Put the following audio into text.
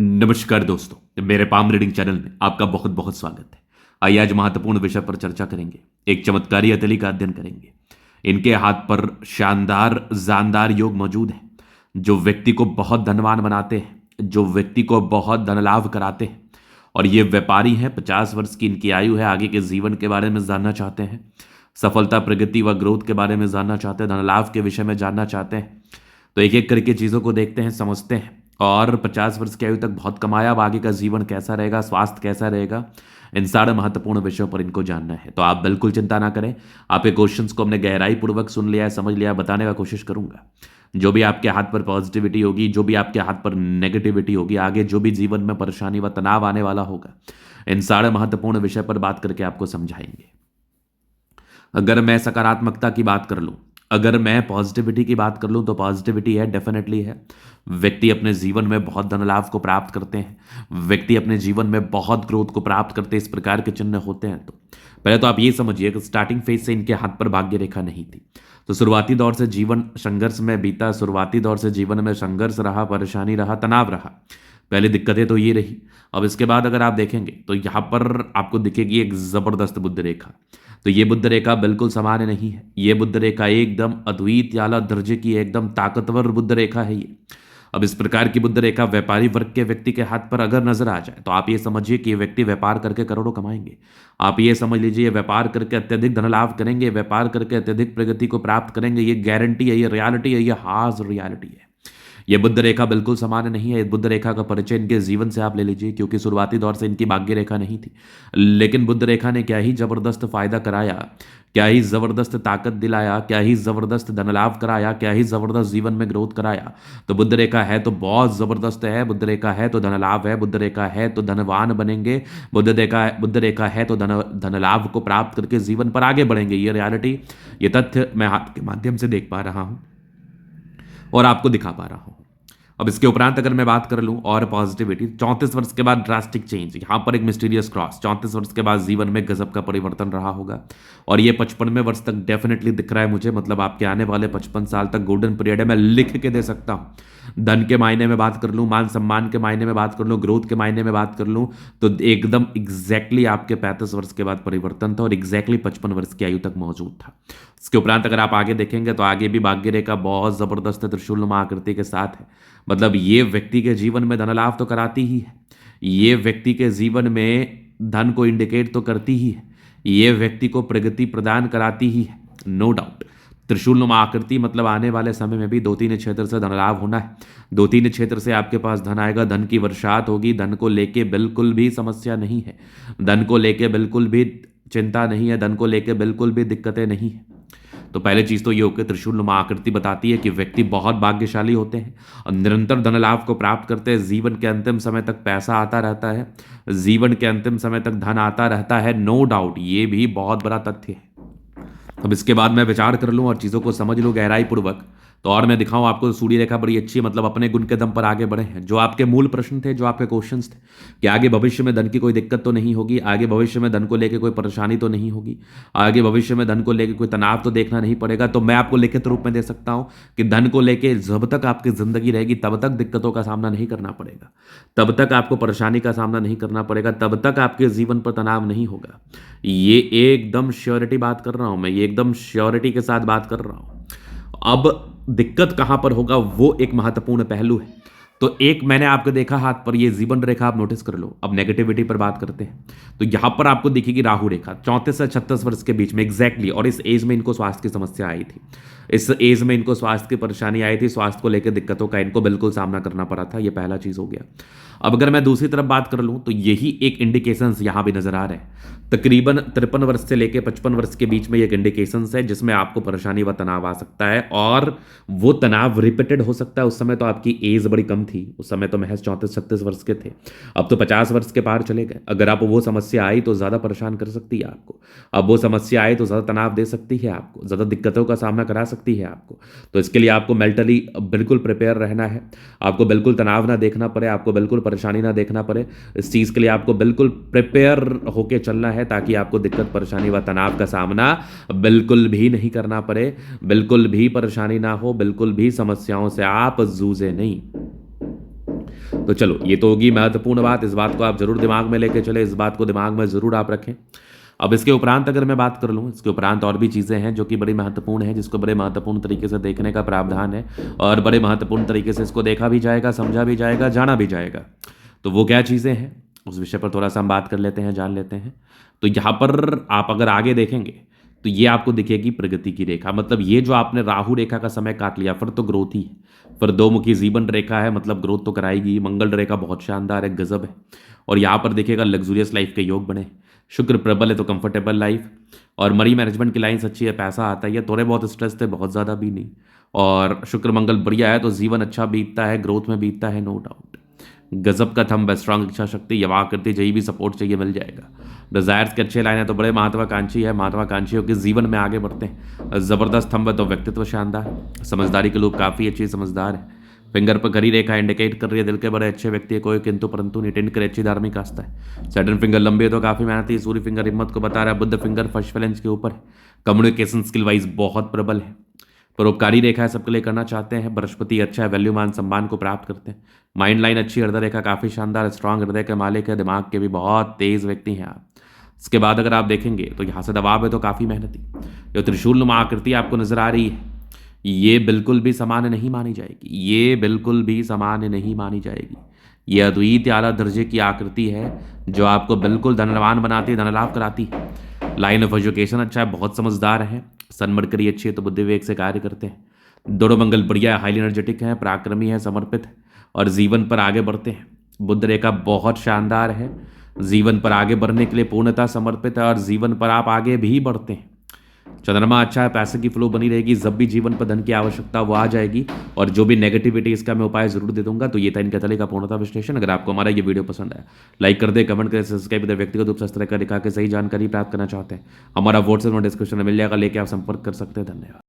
नमस्कार दोस्तों, मेरे पाम रीडिंग चैनल में आपका बहुत बहुत स्वागत है। आइए आज महत्वपूर्ण विषय पर चर्चा करेंगे। एक चमत्कारी हथेली का अध्ययन करेंगे। इनके हाथ पर शानदार जानदार योग मौजूद है जो व्यक्ति को बहुत धनवान बनाते हैं, जो व्यक्ति को बहुत धन लाभ कराते हैं। और ये व्यापारी हैं, 50 वर्ष की इनकी आयु है। आगे के जीवन के बारे में जानना चाहते हैं, सफलता, प्रगति व ग्रोथ के बारे में जानना चाहते हैं, धन लाभ के विषय में जानना चाहते हैं। तो एक एक करके चीज़ों को देखते हैं, समझते हैं। और 50 वर्ष की आयु तक बहुत कमाया, अब आगे का जीवन कैसा रहेगा, स्वास्थ्य कैसा रहेगा, इन सारे महत्वपूर्ण विषयों पर इनको जानना है। तो आप बिल्कुल चिंता ना करें। आपके क्वेश्चंस को हमने गहराई पूर्वक सुन लिया है, समझ लिया है, बताने का कोशिश करूंगा। जो भी आपके हाथ पर पॉजिटिविटी होगी, जो भी आपके हाथ पर नेगेटिविटी होगी, आगे जो भी जीवन में परेशानी व तनाव आने वाला होगा, इन सारे महत्वपूर्ण विषय पर बात करके आपको समझाएंगे। अगर मैं सकारात्मकता की बात कर लूं, अगर मैं पॉजिटिविटी की बात कर लूं, तो पॉजिटिविटी है, डेफिनेटली है। व्यक्ति अपने जीवन में बहुत धन लाभ को प्राप्त करते हैं, व्यक्ति अपने जीवन में बहुत ग्रोथ को प्राप्त करते हैं, इस प्रकार के चिन्ह होते हैं। तो पहले तो आप ये समझिए कि स्टार्टिंग फेज से इनके हाथ पर भाग्य रेखा नहीं थी। तो शुरुआती दौर से जीवन संघर्ष में बीता, शुरुआती दौर से जीवन में संघर्ष रहा, परेशानी रहा, तनाव रहा। पहले दिक्कतें तो ये रही। अब इसके बाद अगर आप देखेंगे तो यहाँ पर आपको दिखेगी एक जबरदस्त बुद्ध रेखा। तो ये बुद्ध रेखा बिल्कुल सामान्य नहीं है। ये बुद्ध रेखा एकदम अद्वितीय आला दर्जे की, एकदम ताकतवर बुद्ध रेखा है ये। अब इस प्रकार की बुद्ध रेखा व्यापारी वर्ग के व्यक्ति के हाथ पर अगर नजर आ जाए तो आप ये समझिए कि ये व्यक्ति व्यापार करके करोड़ों कमाएंगे। आप ये समझ लीजिए व्यापार करके अत्यधिक धन लाभ करेंगे, व्यापार करके अत्यधिक प्रगति को प्राप्त करेंगे। ये गारंटी है, ये रियलिटी है, ये हार्श रियलिटी है। ये बुद्ध रेखा बिल्कुल सामान्य नहीं है। इस बुद्ध रेखा का परिचय इनके जीवन से आप ले लीजिए, क्योंकि शुरुआती दौर से इनकी भाग्य रेखा नहीं थी, लेकिन बुद्ध रेखा ने क्या ही जबरदस्त फायदा कराया, क्या ही जबरदस्त ताकत दिलाया, क्या ही जबरदस्त धन लाभ कराया, क्या ही जबरदस्त जीवन में ग्रोथ कराया। तो बुद्ध रेखा है तो बहुत जबरदस्त है, बुद्ध रेखा है तो धन लाभ है, बुद्ध रेखा है तो धनवान बनेंगे, बुद्ध रेखा है तो धन लाभ को प्राप्त करके जीवन पर आगे बढ़ेंगे। ये रियलिटी, ये तथ्य मैं हाथ के माध्यम से देख पा रहा हूं और आपको दिखा पा रहा हूं। अब इसके उपरांत अगर मैं बात कर लूं और पॉजिटिविटी, 34 वर्ष के बाद ड्रास्टिक चेंज, यहां पर एक मिस्टीरियस क्रॉस। 34 वर्ष के बाद जीवन में गजब का परिवर्तन रहा होगा और ये 55वें वर्ष तक डेफिनेटली दिख रहा है मुझे। मतलब आपके आने वाले 55 साल तक गोल्डन पीरियड है, मैं लिख के दे सकता हूं। धन के मायने में बात कर लूं, मान सम्मान के मायने में बात कर लूं, ग्रोथ के मायने में बात कर लूं, तो एकदम एग्जैक्टली आपके 35 वर्ष के बाद परिवर्तन था और एग्जैक्टली 55 वर्ष की आयु तक मौजूद था। इसके उपरांत अगर आप आगे देखेंगे तो आगे भी भाग्य रेखा बहुत जबरदस्त त्रिशूलनुमा आकृति के साथ है। मतलब ये व्यक्ति के जीवन में धन लाभ तो कराती ही है, ये व्यक्ति के जीवन में धन को इंडिकेट तो करती ही है, ये व्यक्ति को प्रगति प्रदान कराती ही है, नो डाउट। त्रिशूलनुमा आकृति मतलब आने वाले समय में भी 2-3 क्षेत्र से धन लाभ होना है। 2-3 क्षेत्र से आपके पास धन आएगा, धन की वर्षात होगी। धन को लेके बिल्कुल भी समस्या नहीं है, धन को लेके बिल्कुल भी चिंता नहीं है, धन को लेके बिल्कुल भी दिक्कतें नहीं है। तो पहले चीज तो ये होकर त्रिशूलनुमा आकृति बताती है कि व्यक्ति बहुत भाग्यशाली होते हैं और निरंतर धन लाभ को प्राप्त करते हैं। जीवन के अंतिम समय तक पैसा आता रहता है, जीवन के अंतिम समय तक धन आता रहता है, नो डाउट। ये भी बहुत बड़ा तथ्य है। अब इसके बाद मैं विचार कर लूं और चीज़ों को समझ लूं गहराई पूर्वक, तो और मैं दिखाऊं आपको सूर्य रेखा बड़ी अच्छी है। मतलब अपने गुण के दम पर आगे बढ़े हैं। जो आपके मूल प्रश्न थे, जो आपके क्वेश्चंस थे कि आगे भविष्य में धन की कोई दिक्कत तो नहीं होगी, आगे भविष्य में धन को लेकर कोई परेशानी तो नहीं होगी, आगे भविष्य में धन को लेकर कोई तनाव तो देखना नहीं पड़ेगा, तो मैं आपको लिखित रूप में दे सकता हूं कि धन को लेकर जब तक आपकी जिंदगी रहेगी तब तक दिक्कतों का सामना नहीं करना पड़ेगा, तब तक आपको परेशानी का सामना नहीं करना पड़ेगा, तब तक आपके जीवन पर तनाव नहीं होगा। ये एकदम श्योरिटी बात कर रहा हूं मैं, ये एकदम श्योरिटी के साथ बात कर रहा हूं। अब दिक्कत कहां पर होगा वो एक महत्वपूर्ण पहलू है। तो एक मैंने आपको देखा हाथ पर, ये जीवन रेखा आप नोटिस कर लो। अब नेगेटिविटी पर बात करते हैं तो यहां पर आपको दिखेगी राहु रेखा 34 से 36 वर्ष के बीच में एग्जैक्टली। और इस एज में इनको स्वास्थ्य की समस्या आई थी, इस एज में इनको स्वास्थ्य की परेशानी आई थी, स्वास्थ्य को लेकर दिक्कतों का इनको बिल्कुल सामना करना पड़ा था। ये पहला चीज हो गया। अब अगर मैं दूसरी तरफ बात कर लूं तो यही एक इंडिकेशंस यहां भी नजर आ रहे हैं। तकरीबन 53 वर्ष से लेकर 55 वर्ष के बीच में एक इंडिकेशंस है जिसमें आपको परेशानी व तनाव आ सकता है और वो तनाव रिपीटेड हो सकता है। उस समय तो आपकी एज बड़ी कम थी, उस समय तो महज 34-36 वर्ष के थे, अब तो 50 वर्ष के पार चले गए। अगर आप वो समस्या आई तो ज्यादा परेशान कर सकती है आपको, अब वो समस्या आई तो ज्यादा तनाव दे सकती है आपको, ज्यादा दिक्कतों का सामना करा सकती है आपको। तो इसके लिए आपको मेंटली बिल्कुल प्रिपेयर रहना है, आपको बिल्कुल तनाव ना देखना पड़े, आपको बिल्कुल परेशानी ना देखना पड़े। इस चीज के लिए आपको बिल्कुल प्रिपेयर होके चलना है ताकि आपको दिक्कत, परेशानी व तनाव का सामना बिल्कुल भी नहीं करना पड़े, बिल्कुल भी परेशानी ना हो, बिल्कुल भी समस्याओं से आप जूझे नहीं। तो चलो, ये तो होगी महत्वपूर्ण बात, इस बात को आप जरूर दिमाग में लेके चले, इस बात को दिमाग में जरूर आप रखें। अब इसके उपरांत अगर मैं बात कर लूँ, इसके उपरांत और भी चीज़ें हैं जो कि बड़ी महत्वपूर्ण हैं, जिसको बड़े महत्वपूर्ण तरीके से देखने का प्रावधान है और बड़े महत्वपूर्ण तरीके से इसको देखा भी जाएगा, समझा भी जाएगा, जाना भी जाएगा। तो वो क्या चीज़ें हैं, उस विषय पर थोड़ा सा हम बात कर लेते हैं, जान लेते हैं। तो यहाँ पर आप अगर आगे देखेंगे तो ये आपको दिखेगी प्रगति की रेखा। मतलब ये जो आपने राहु रेखा का समय काट लिया, फिर तो ग्रोथ ही है, फिर दो मुखी जीवन रेखा है, मतलब ग्रोथ तो कराएगी। मंगल रेखा बहुत शानदार है, गजब है। और यहाँ पर देखिएगा लग्जूरियस लाइफ के योग बने। शुक्र प्रबल है तो कंफर्टेबल लाइफ, और मनी मैनेजमेंट की लाइन्स अच्छी है, पैसा आता ही है, थोड़े बहुत स्ट्रेस थे, बहुत ज़्यादा भी नहीं। और शुक्र मंगल बढ़िया है तो जीवन अच्छा बीतता है, ग्रोथ में बीतता है, नो डाउट। गजब का थंब, स्ट्रांग इच्छा शक्ति, यवाकृति, जही भी सपोर्ट चाहिए मिल जाएगा। डिजायर्स के अच्छे लाइन है तो बड़े महत्वाकांक्षी है, महत्वाकांक्षियों के जीवन में आगे बढ़ते हैं। जबरदस्त थंब है तो व्यक्तित्व शानदार, समझदारी के लोग काफ़ी अच्छी समझदार है। फिंगर पर खरी रेखा इंडिकेट कर रही है दिल के बड़े अच्छे व्यक्ति है, कोई किंतु परंतु नहीं, टेंड करे अच्छी धार्मिक आस्था है। सैटर्न फिंगर लंबे तो काफ़ी मेहनती, सूर्य फिंगर हिम्मत को बता रहा है, बुद्ध फिंगर फर्स्ट फैलेंस के ऊपर है, कम्युनिकेशन स्किल वाइज बहुत प्रबल है। परोपकारी रेखा है, सबके लिए करना चाहते हैं। बृहस्पति अच्छा है, वैल्यू मान सम्मान को प्राप्त करते हैं। माइंड लाइन अच्छी, हृदय रेखा काफ़ी शानदार, स्ट्रांग हृदय के मालिक है, दिमाग के भी बहुत तेज व्यक्ति हैं आप। इसके बाद अगर आप देखेंगे तो यहाँ से दबाव है तो काफ़ी मेहनती। जो त्रिशूल नुमा आकृति आपको नजर आ रही है, ये बिल्कुल भी सामान्य नहीं मानी जाएगी, ये बिल्कुल भी सामान्य नहीं मानी जाएगी। ये अद्वितीय आला दर्जे की आकृति है जो आपको बिल्कुल धनवान बनाती है, धनलाभ कराती है। लाइन ऑफ एजुकेशन अच्छा है, बहुत समझदार है। सन मरकरी अच्छी है तो बुद्धि विवेक से कार्य करते हैं। दोनों मंगल बढ़िया है, हाईली एनर्जेटिक है, पराक्रमी है, समर्पित है और जीवन पर आगे बढ़ते हैं। बुध रेखा बहुत शानदार है, जीवन पर आगे बढ़ने के लिए पूर्णतः समर्पित है और जीवन पर आप आगे भी बढ़ते हैं। चंद्रमा अच्छा है, पैसे की फ्लो बनी रहेगी, जब भी जीवन पर धन की आवश्यकता वो आ जाएगी। और जो भी नेगेटिविटी इसका मैं उपाय जरूर दे दूंगा। तो ये था इनका तले का पूर्णता विश्लेषण। अगर आपको हमारा ये वीडियो पसंद आया, लाइक कर दे, कमेंट करें, सब्सक्राइब करें। व्यक्तिगत रूप से इस तरह का दिखा के सही जानकारी प्राप्त करना चाहते हैं, हमारा व्हाट्सएप में डिस्क्रिप्शन में मिल जाएगा, लेके आप संपर्क कर सकते हैं। धन्यवाद।